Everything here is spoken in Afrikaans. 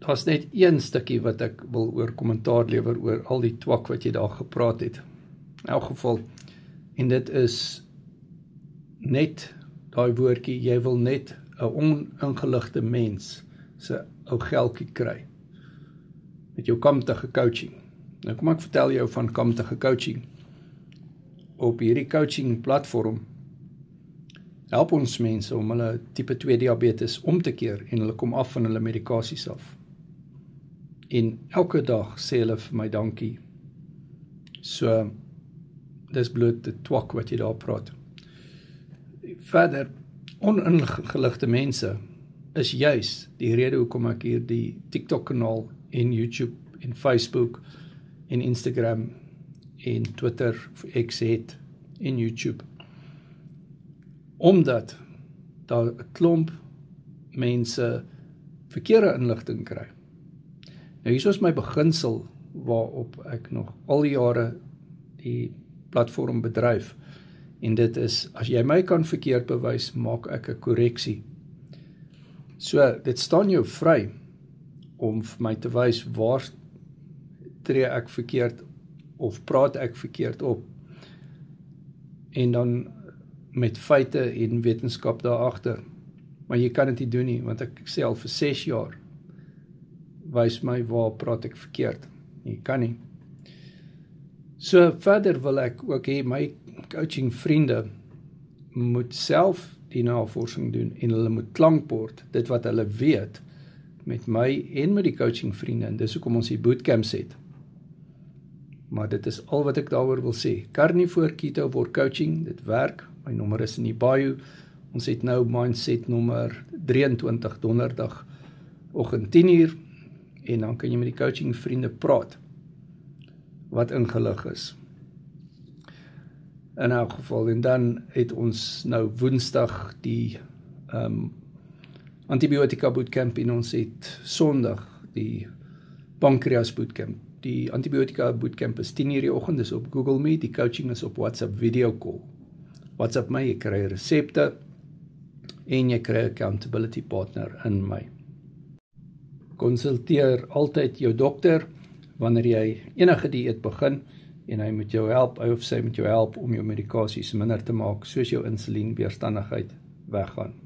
daar's net een stukkie wat ek wil oor kommentaar lewer oor al die twak wat jy daar gepraat het. In elk geval, en dit is net daai woordjie, jy wil net 'n oningeligte mens se ou geldjie kry met jou kamptige coaching. Nou kom ek vertel jou van kamptige coaching. Op hierdie coaching platform help ons mense om hulle tipe 2 diabetes om te keer en hulle kom af van hulle medikasies af. En elke dag sê hulle vir my dankie. So, dis bloot die twak wat jy daar praat. Verder, oningeligte mense is juis die rede hoekom ek hier die TikTok kanaal en YouTube en Facebook en Instagram en Twitter X het en YouTube. Omdat daar 'n klomp mense verkeerde inligting kry. Nou hier is my beginsel waarop ek nog al die jare die platform bedryf. En dit is, as jy my kan verkeerd bewys, maak ek 'n korreksie. So, dit staan jou vry om vir my te wys waar tree ek verkeerd of praat ek verkeerd op. En dan met feite en wetenskap daarachter. Maar jy kan dit nie doen nie, want ek sê al vir 6 jaar, wys my waar praat ek verkeerd. Jy kan nie. So verder wil ek ook hê, my coaching vriende moet self die navorsing doen en hulle moet klankbord, dit wat hulle weet, met my en met die coaching vriende, en dis hoekom ons die bootcamps het. Maar dit is al wat ek daaroor wil sê. Carnivore Keto word coaching, dit werk, my nommer is in die bio, ons het nou mindset nommer 23 donderdag, oggend 10:00, en dan kan jy met die coaching vriende praat, wat ingelig is. In elk geval, en dan het ons nou woensdag die antibiotika bootcamp en ons het sondag die pancreas bootcamp. Die antibiotika bootcamp is 10:00 die oggend, dis op Google Meet, die coaching is op WhatsApp video call. WhatsApp my, jy kry resepte en jy kry accountability partner in my. Konsulteer altyd jou dokter wanneer jy enige dieet begin en hy moet jou help, hy of sy moet jou help om jou medikasies minder te maak, soos jou insulienweerstandigheid weggaan.